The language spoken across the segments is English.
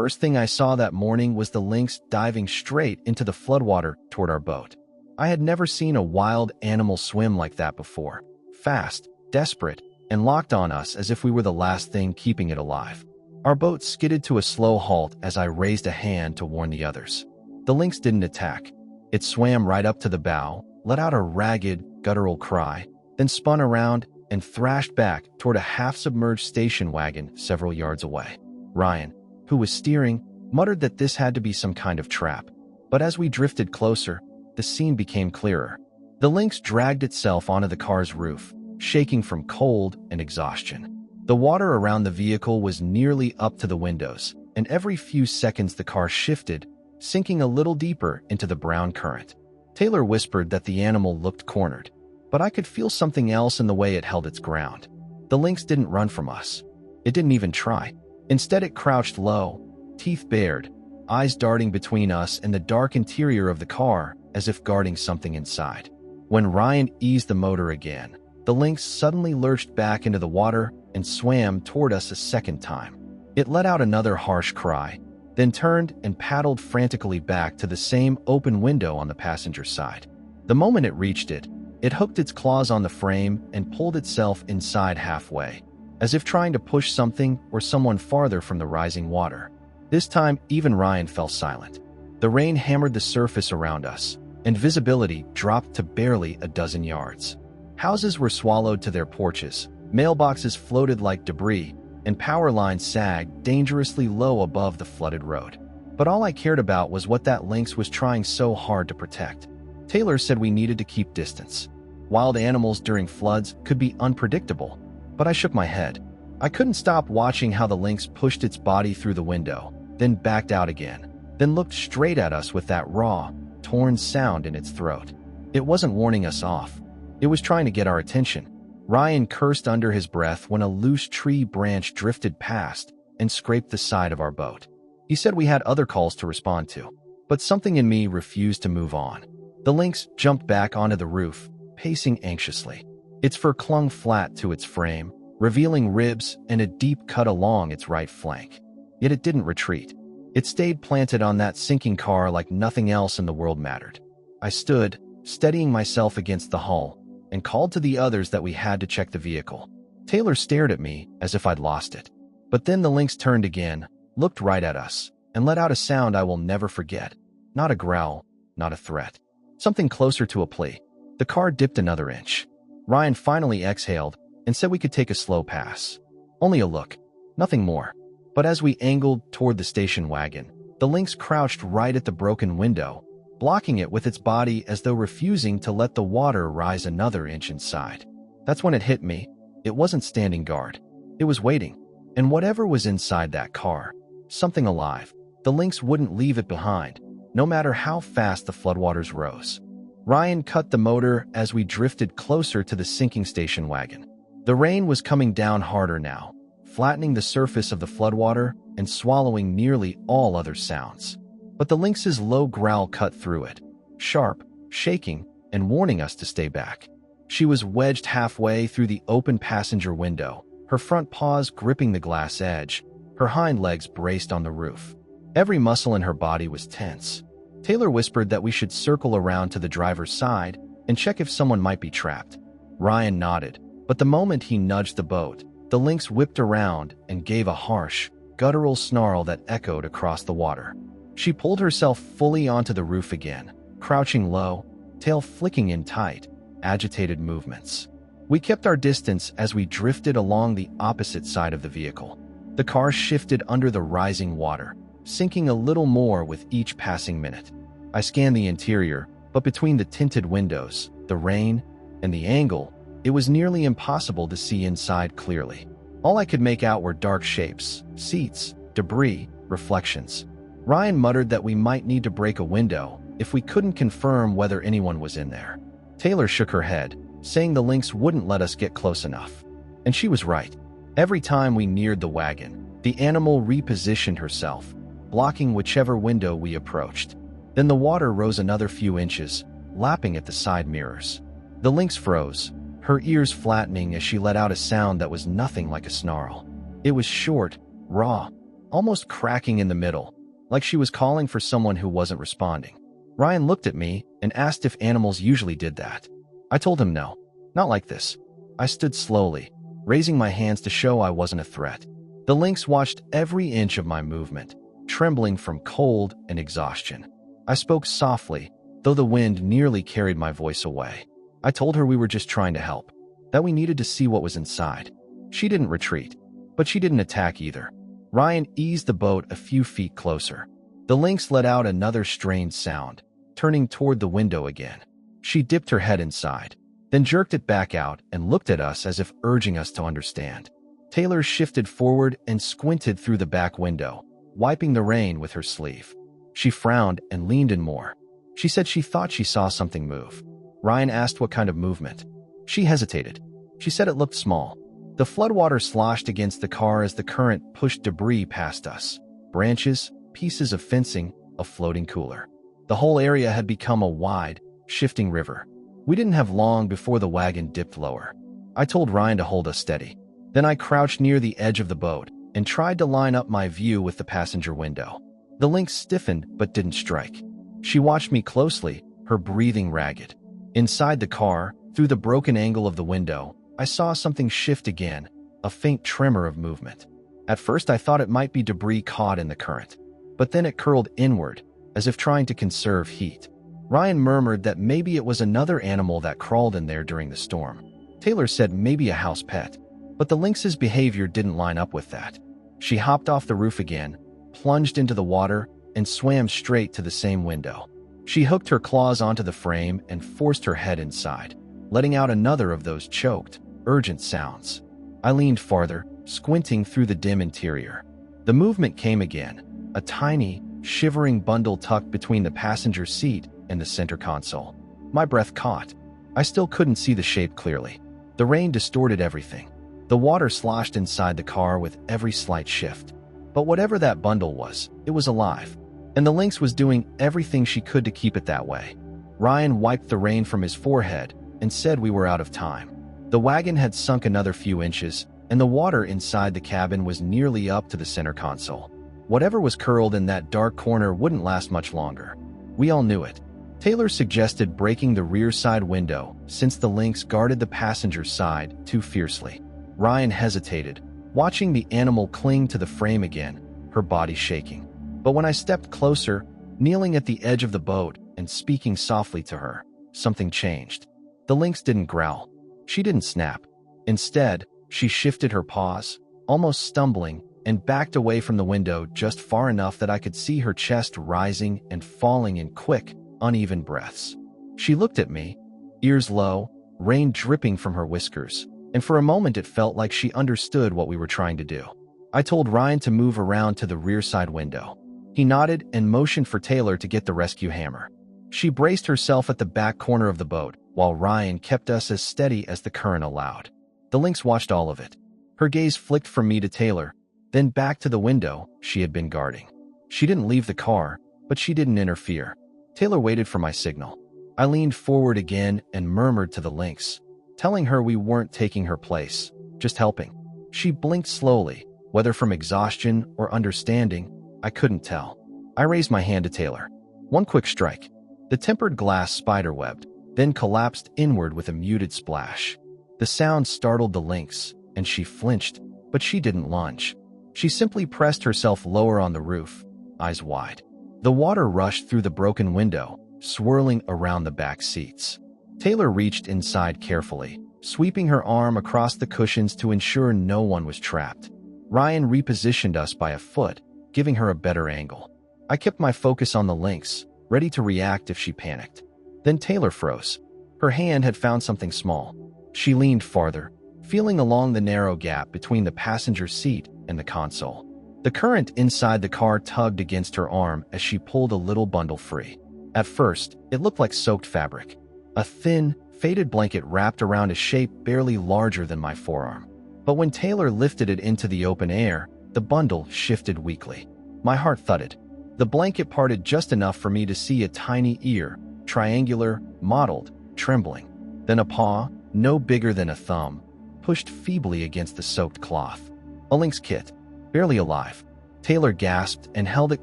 first thing I saw that morning was the lynx diving straight into the floodwater toward our boat. I had never seen a wild animal swim like that before. Fast, desperate, and locked on us as if we were the last thing keeping it alive. Our boat skidded to a slow halt as I raised a hand to warn the others. The lynx didn't attack. It swam right up to the bow, let out a ragged, guttural cry, then spun around and thrashed back toward a half-submerged station wagon several yards away. Ryan, who was steering, muttered that this had to be some kind of trap. But as we drifted closer, the scene became clearer. The lynx dragged itself onto the car's roof, shaking from cold and exhaustion. The water around the vehicle was nearly up to the windows, and every few seconds the car shifted, sinking a little deeper into the brown current. Taylor whispered that the animal looked cornered, but I could feel something else in the way it held its ground. The lynx didn't run from us. It didn't even try. Instead, it crouched low, teeth bared, eyes darting between us and the dark interior of the car as if guarding something inside. When Ryan eased the motor again, the lynx suddenly lurched back into the water and swam toward us a second time. It let out another harsh cry, then turned and paddled frantically back to the same open window on the passenger side. The moment it reached it, it hooked its claws on the frame and pulled itself inside halfway, as if trying to push something or someone farther from the rising water. This time, even Ryan fell silent. The rain hammered the surface around us, and visibility dropped to barely a dozen yards. Houses were swallowed to their porches, mailboxes floated like debris, and power lines sagged dangerously low above the flooded road. But all I cared about was what that lynx was trying so hard to protect. Taylor said we needed to keep distance. Wild animals during floods could be unpredictable, but I shook my head. I couldn't stop watching how the lynx pushed its body through the window, then backed out again, then looked straight at us with that raw, torn sound in its throat. It wasn't warning us off. It was trying to get our attention. Ryan cursed under his breath when a loose tree branch drifted past and scraped the side of our boat. He said we had other calls to respond to, but something in me refused to move on. The lynx jumped back onto the roof, pacing anxiously. Its fur clung flat to its frame, revealing ribs and a deep cut along its right flank. Yet it didn't retreat. It stayed planted on that sinking car like nothing else in the world mattered. I stood, steadying myself against the hull, and called to the others that we had to check the vehicle. Taylor stared at me as if I'd lost it. But then the lynx turned again, looked right at us, and let out a sound I will never forget. Not a growl, not a threat. Something closer to a plea. The car dipped another inch. Ryan finally exhaled and said we could take a slow pass. Only a look, nothing more. But as we angled toward the station wagon, the lynx crouched right at the broken window, blocking it with its body as though refusing to let the water rise another inch inside. That's when it hit me. It wasn't standing guard. It was waiting. And whatever was inside that car, something alive, the lynx wouldn't leave it behind, no matter how fast the floodwaters rose. Ryan cut the motor as we drifted closer to the sinking station wagon. The rain was coming down harder now, flattening the surface of the floodwater and swallowing nearly all other sounds. But the lynx's low growl cut through it, sharp, shaking, and warning us to stay back. She was wedged halfway through the open passenger window, her front paws gripping the glass edge, her hind legs braced on the roof. Every muscle in her body was tense. Taylor whispered that we should circle around to the driver's side and check if someone might be trapped. Ryan nodded, but the moment he nudged the boat, the lynx whipped around and gave a harsh, guttural snarl that echoed across the water. She pulled herself fully onto the roof again, crouching low, tail flicking in tight, agitated movements. We kept our distance as we drifted along the opposite side of the vehicle. The car shifted under the rising water, sinking a little more with each passing minute. I scanned the interior, but between the tinted windows, the rain, and the angle, it was nearly impossible to see inside clearly. All I could make out were dark shapes, seats, debris, reflections. Ryan muttered that we might need to break a window if we couldn't confirm whether anyone was in there. Taylor shook her head, saying the lynx wouldn't let us get close enough. And she was right. Every time we neared the wagon, the animal repositioned herself, blocking whichever window we approached. Then the water rose another few inches, lapping at the side mirrors. The lynx froze, her ears flattening as she let out a sound that was nothing like a snarl. It was short, raw, almost cracking in the middle, like she was calling for someone who wasn't responding. Ryan looked at me and asked if animals usually did that. I told him no, not like this. I stood slowly, raising my hands to show I wasn't a threat. The lynx watched every inch of my movement, trembling from cold and exhaustion. I spoke softly, though the wind nearly carried my voice away. I told her we were just trying to help, that we needed to see what was inside. She didn't retreat, but she didn't attack either. Ryan eased the boat a few feet closer. The lynx let out another strained sound, turning toward the window again. She dipped her head inside, then jerked it back out and looked at us as if urging us to understand. Taylor shifted forward and squinted through the back window, wiping the rain with her sleeve. She frowned and leaned in more. She said she thought she saw something move. Ryan asked what kind of movement. She hesitated. She said it looked small. The floodwater sloshed against the car as the current pushed debris past us. Branches, pieces of fencing, a floating cooler. The whole area had become a wide, shifting river. We didn't have long before the wagon dipped lower. I told Ryan to hold us steady. Then I crouched near the edge of the boat and tried to line up my view with the passenger window. The lynx stiffened but didn't strike. She watched me closely, her breathing ragged. Inside the car, through the broken angle of the window, I saw something shift again, a faint tremor of movement. At first I thought it might be debris caught in the current, but then it curled inward, as if trying to conserve heat. Ryan murmured that maybe it was another animal that crawled in there during the storm. Taylor said maybe a house pet, but the lynx's behavior didn't line up with that. She hopped off the roof again, plunged into the water, and swam straight to the same window. She hooked her claws onto the frame and forced her head inside, letting out another of those choked, urgent sounds. I leaned farther, squinting through the dim interior. The movement came again, a tiny, shivering bundle tucked between the passenger seat and the center console. My breath caught. I still couldn't see the shape clearly. The rain distorted everything. The water sloshed inside the car with every slight shift. But whatever that bundle was, it was alive. And the lynx was doing everything she could to keep it that way. Ryan wiped the rain from his forehead and said we were out of time. The wagon had sunk another few inches, and the water inside the cabin was nearly up to the center console. Whatever was curled in that dark corner wouldn't last much longer. We all knew it. Taylor suggested breaking the rear side window, since the lynx guarded the passenger side too fiercely. Ryan hesitated, watching the animal cling to the frame again, her body shaking. But when I stepped closer, kneeling at the edge of the boat and speaking softly to her, something changed. The lynx didn't growl. She didn't snap. Instead, she shifted her paws, almost stumbling, and backed away from the window just far enough that I could see her chest rising and falling in quick, uneven breaths. She looked at me, ears low, rain dripping from her whiskers, and for a moment it felt like she understood what we were trying to do. I told Ryan to move around to the rear side window. He nodded and motioned for Taylor to get the rescue hammer. She braced herself at the back corner of the boat, while Ryan kept us as steady as the current allowed. The lynx watched all of it. Her gaze flicked from me to Taylor, then back to the window she had been guarding. She didn't leave the car, but she didn't interfere. Taylor waited for my signal. I leaned forward again and murmured to the lynx, telling her we weren't taking her place, just helping. She blinked slowly, whether from exhaustion or understanding, I couldn't tell. I raised my hand to Taylor. One quick strike. The tempered glass spiderwebbed, then collapsed inward with a muted splash. The sound startled the lynx, and she flinched, but she didn't lunge. She simply pressed herself lower on the roof, eyes wide. The water rushed through the broken window, swirling around the back seats. Taylor reached inside carefully, sweeping her arm across the cushions to ensure no one was trapped. Ryan repositioned us by a foot, giving her a better angle. I kept my focus on the lynx, ready to react if she panicked. Then Taylor froze. Her hand had found something small. She leaned farther, feeling along the narrow gap between the passenger seat and the console. The current inside the car tugged against her arm as she pulled a little bundle free. At first, it looked like soaked fabric. A thin, faded blanket wrapped around a shape barely larger than my forearm. But when Taylor lifted it into the open air, the bundle shifted weakly. My heart thudded. The blanket parted just enough for me to see a tiny ear, triangular, mottled, trembling. Then a paw, no bigger than a thumb, pushed feebly against the soaked cloth. A lynx kit, barely alive. Taylor gasped and held it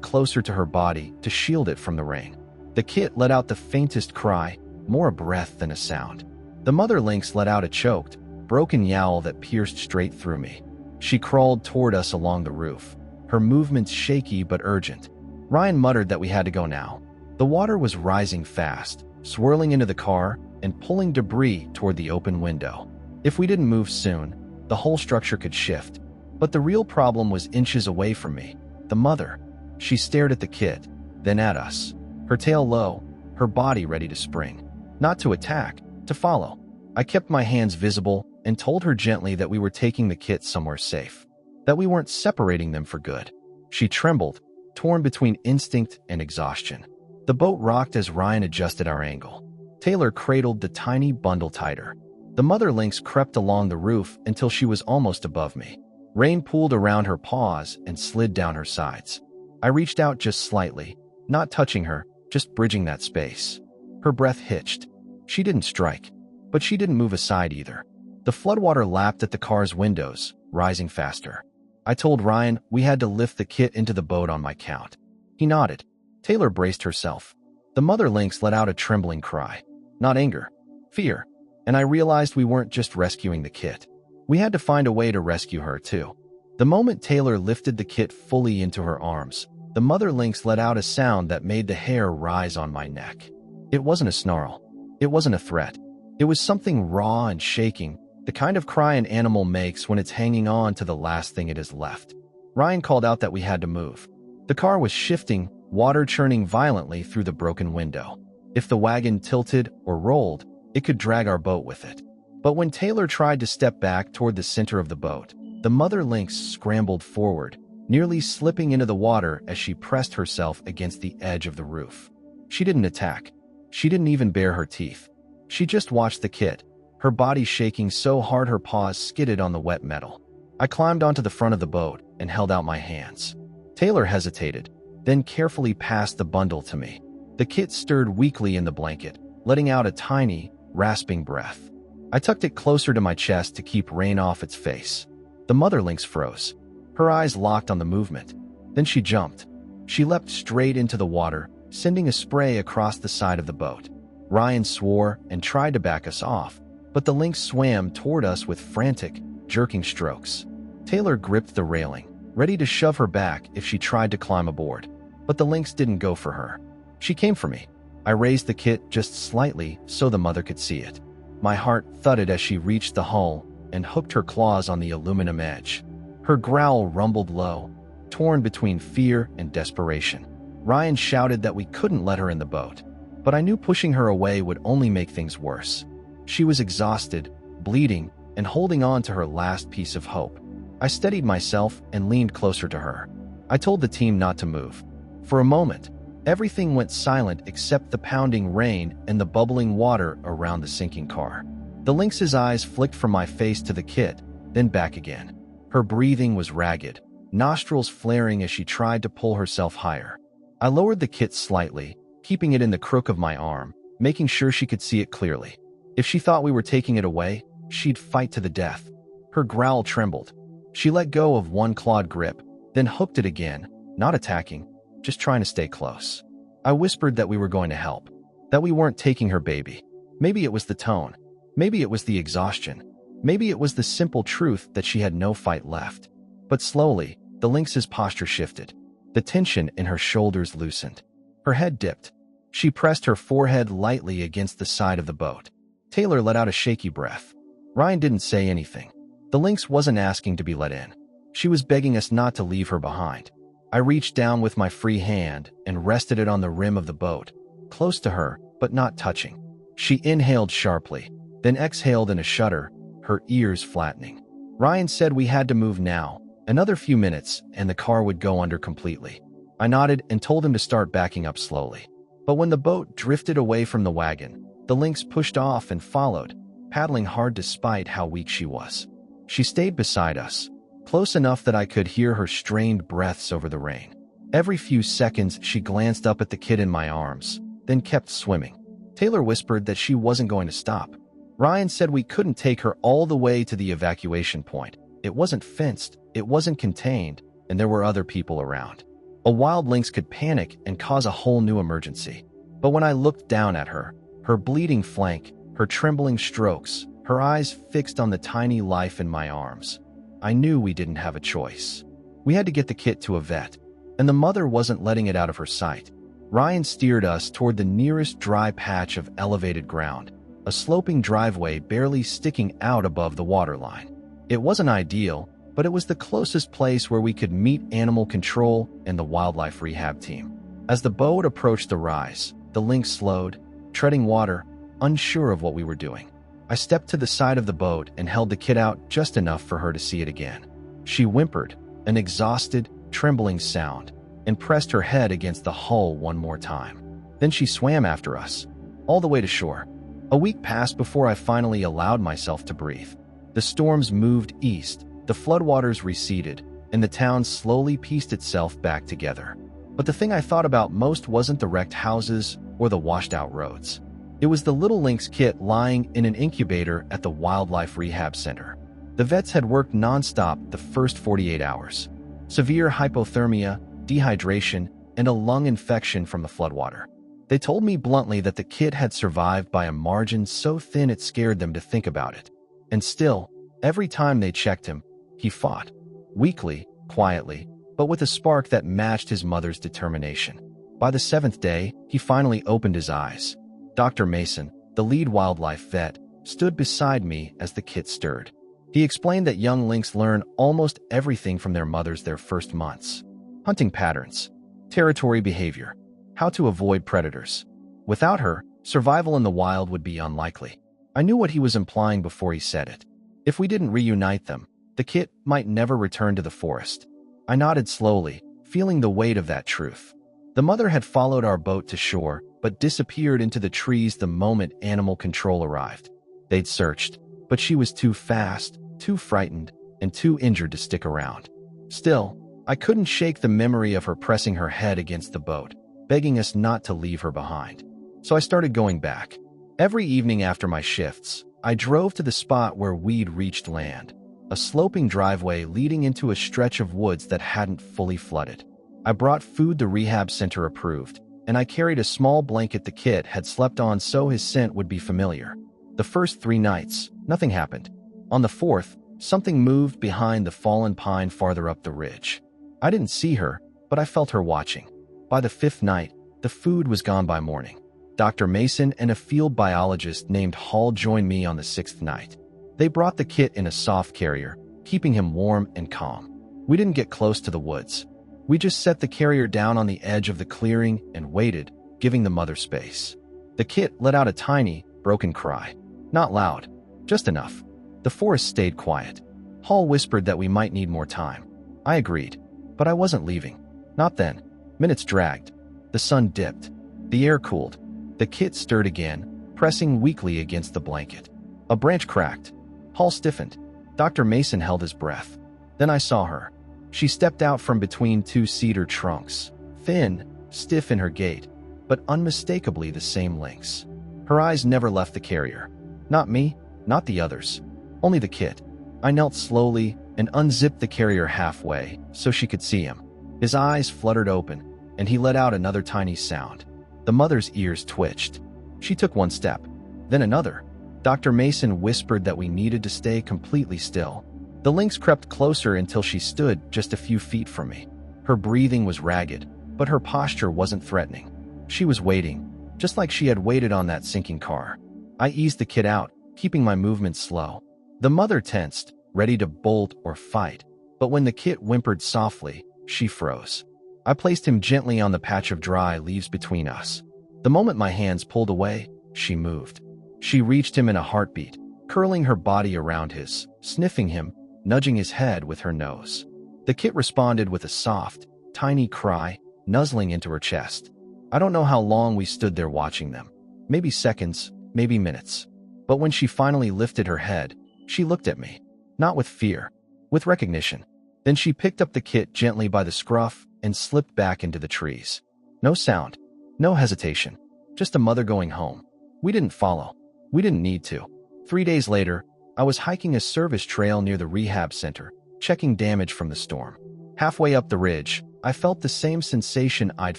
closer to her body to shield it from the rain. The kit let out the faintest cry, more a breath than a sound. The mother lynx let out a choked, broken yowl that pierced straight through me. She crawled toward us along the roof, her movements shaky but urgent. Ryan muttered that we had to go now. The water was rising fast, swirling into the car and pulling debris toward the open window. If we didn't move soon, the whole structure could shift. But the real problem was inches away from me. The mother. She stared at the kit, then at us, her tail low, her body ready to spring. Not to attack, to follow. I kept my hands visible and told her gently that we were taking the kit somewhere safe, that we weren't separating them for good. She trembled, torn between instinct and exhaustion. The boat rocked as Ryan adjusted our angle. Taylor cradled the tiny bundle tighter. The mother lynx crept along the roof until she was almost above me. Rain pooled around her paws and slid down her sides. I reached out just slightly, not touching her, just bridging that space. Her breath hitched. She didn't strike, but she didn't move aside either. The floodwater lapped at the car's windows, rising faster. I told Ryan we had to lift the kit into the boat on my count. He nodded. Taylor braced herself. The mother lynx let out a trembling cry. Not anger, fear. And I realized we weren't just rescuing the kit. We had to find a way to rescue her, too. The moment Taylor lifted the kit fully into her arms, the mother lynx let out a sound that made the hair rise on my neck. It wasn't a snarl. It wasn't a threat. It was something raw and shaking, the kind of cry an animal makes when it's hanging on to the last thing it has left. Ryan called out that we had to move. The car was shifting, water churning violently through the broken window. If the wagon tilted or rolled, it could drag our boat with it. But when Taylor tried to step back toward the center of the boat, the mother lynx scrambled forward, nearly slipping into the water as she pressed herself against the edge of the roof. She didn't attack. She didn't even bare her teeth. She just watched the kit, her body shaking so hard her paws skidded on the wet metal. I climbed onto the front of the boat and held out my hands. Taylor hesitated, then carefully passed the bundle to me. The kit stirred weakly in the blanket, letting out a tiny, rasping breath. I tucked it closer to my chest to keep rain off its face. The mother lynx froze. Her eyes locked on the movement. Then she jumped. She leapt straight into the water, sending a spray across the side of the boat. Ryan swore and tried to back us off, but the lynx swam toward us with frantic, jerking strokes. Taylor gripped the railing, ready to shove her back if she tried to climb aboard. But the lynx didn't go for her. She came for me. I raised the kit just slightly so the mother could see it. My heart thudded as she reached the hull and hooked her claws on the aluminum edge. Her growl rumbled low, torn between fear and desperation. Ryan shouted that we couldn't let her in the boat, but I knew pushing her away would only make things worse. She was exhausted, bleeding, and holding on to her last piece of hope. I steadied myself and leaned closer to her. I told the team not to move. For a moment, everything went silent except the pounding rain and the bubbling water around the sinking car. The lynx's eyes flicked from my face to the kit, then back again. Her breathing was ragged, nostrils flaring as she tried to pull herself higher. I lowered the kit slightly, keeping it in the crook of my arm, making sure she could see it clearly. If she thought we were taking it away, she'd fight to the death. Her growl trembled. She let go of one clawed grip, then hooked it again, not attacking, just trying to stay close. I whispered that we were going to help, that we weren't taking her baby. Maybe it was the tone. Maybe it was the exhaustion. Maybe it was the simple truth that she had no fight left. But slowly, the lynx's posture shifted. The tension in her shoulders loosened. Her head dipped. She pressed her forehead lightly against the side of the boat. Taylor let out a shaky breath. Ryan didn't say anything. The lynx wasn't asking to be let in. She was begging us not to leave her behind. I reached down with my free hand and rested it on the rim of the boat, close to her, but not touching. She inhaled sharply, then exhaled in a shudder, her ears flattening. Ryan said we had to move now. Another few minutes, and the car would go under completely. I nodded and told him to start backing up slowly. But when the boat drifted away from the wagon, the lynx pushed off and followed, paddling hard despite how weak she was. She stayed beside us, close enough that I could hear her strained breaths over the rain. Every few seconds, she glanced up at the kid in my arms, then kept swimming. Taylor whispered that she wasn't going to stop. Ryan said we couldn't take her all the way to the evacuation point. It wasn't fenced, it wasn't contained, and there were other people around. A wild lynx could panic and cause a whole new emergency. But when I looked down at her, her bleeding flank, her trembling strokes, her eyes fixed on the tiny life in my arms, I knew we didn't have a choice. We had to get the kit to a vet, and the mother wasn't letting it out of her sight. Ryan steered us toward the nearest dry patch of elevated ground, a sloping driveway barely sticking out above the waterline. It wasn't ideal, but it was the closest place where we could meet animal control and the wildlife rehab team. As the boat approached the rise, the lynx slowed, treading water, unsure of what we were doing. I stepped to the side of the boat and held the kit out just enough for her to see it again. She whimpered, an exhausted, trembling sound, and pressed her head against the hull one more time. Then she swam after us, all the way to shore. A week passed before I finally allowed myself to breathe. The storms moved east, the floodwaters receded, and the town slowly pieced itself back together. But the thing I thought about most wasn't the wrecked houses or the washed-out roads. It was the little lynx kit lying in an incubator at the Wildlife Rehab Center. The vets had worked nonstop the first 48 hours. Severe hypothermia, dehydration, and a lung infection from the floodwater. They told me bluntly that the kit had survived by a margin so thin it scared them to think about it. And still, every time they checked him, he fought. Weakly, quietly, but with a spark that matched his mother's determination. By the 7th day, he finally opened his eyes. Dr. Mason, the lead wildlife vet, stood beside me as the kit stirred. He explained that young lynx learn almost everything from their mothers their first months. Hunting patterns, territory behavior, how to avoid predators. Without her, survival in the wild would be unlikely. I knew what he was implying before he said it. If we didn't reunite them, the kit might never return to the forest. I nodded slowly, feeling the weight of that truth. The mother had followed our boat to shore, but disappeared into the trees the moment animal control arrived. They'd searched, but she was too fast, too frightened, and too injured to stick around. Still, I couldn't shake the memory of her pressing her head against the boat, begging us not to leave her behind. So I started going back. Every evening after my shifts, I drove to the spot where we'd reached land, a sloping driveway leading into a stretch of woods that hadn't fully flooded. I brought food the rehab center approved, and I carried a small blanket the kit had slept on so his scent would be familiar. The first 3 nights, nothing happened. On the 4th, something moved behind the fallen pine farther up the ridge. I didn't see her, but I felt her watching. By the 5th night, the food was gone by morning. Dr. Mason and a field biologist named Hall joined me on the 6th night. They brought the kit in a soft carrier, keeping him warm and calm. We didn't get close to the woods. We just set the carrier down on the edge of the clearing and waited, giving the mother space. The kit let out a tiny, broken cry. Not loud, just enough. The forest stayed quiet. Hall whispered that we might need more time. I agreed, but I wasn't leaving. Not then. Minutes dragged. The sun dipped. The air cooled. The kit stirred again, pressing weakly against the blanket. A branch cracked. Hall stiffened. Dr. Mason held his breath. Then I saw her. She stepped out from between 2 cedar trunks, thin, stiff in her gait, but unmistakably the same lynx. Her eyes never left the carrier. Not me, not the others. Only the kit. I knelt slowly and unzipped the carrier halfway so she could see him. His eyes fluttered open, and he let out another tiny sound. The mother's ears twitched. She took 1 step, then another. Dr. Mason whispered that we needed to stay completely still. The lynx crept closer until she stood just a few feet from me. Her breathing was ragged, but her posture wasn't threatening. She was waiting, just like she had waited on that sinking car. I eased the kit out, keeping my movements slow. The mother tensed, ready to bolt or fight, but when the kit whimpered softly, she froze. I placed him gently on the patch of dry leaves between us. The moment my hands pulled away, she moved. She reached him in a heartbeat, curling her body around his, sniffing him, nudging his head with her nose. The kit responded with a soft, tiny cry, nuzzling into her chest. I don't know how long we stood there watching them. Maybe seconds, maybe minutes. But when she finally lifted her head, she looked at me. Not with fear, with recognition. Then she picked up the kit gently by the scruff and slipped back into the trees. No sound, no hesitation, just a mother going home. We didn't follow. We didn't need to. 3 days later, I was hiking a service trail near the rehab center, checking damage from the storm. Halfway up the ridge, I felt the same sensation I'd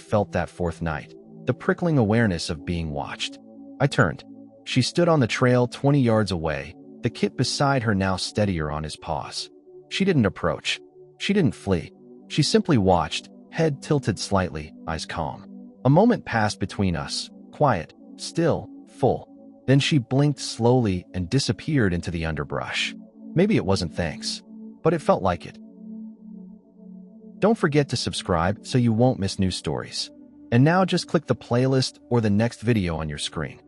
felt that fourth night, the prickling awareness of being watched. I turned. She stood on the trail 20 yards away, the kit beside her now steadier on his paws. She didn't approach. She didn't flee. She simply watched, head tilted slightly, eyes calm. A moment passed between us, quiet, still, full. Then she blinked slowly and disappeared into the underbrush. Maybe it wasn't thanks, but it felt like it. Don't forget to subscribe so you won't miss new stories. And now just click the playlist or the next video on your screen.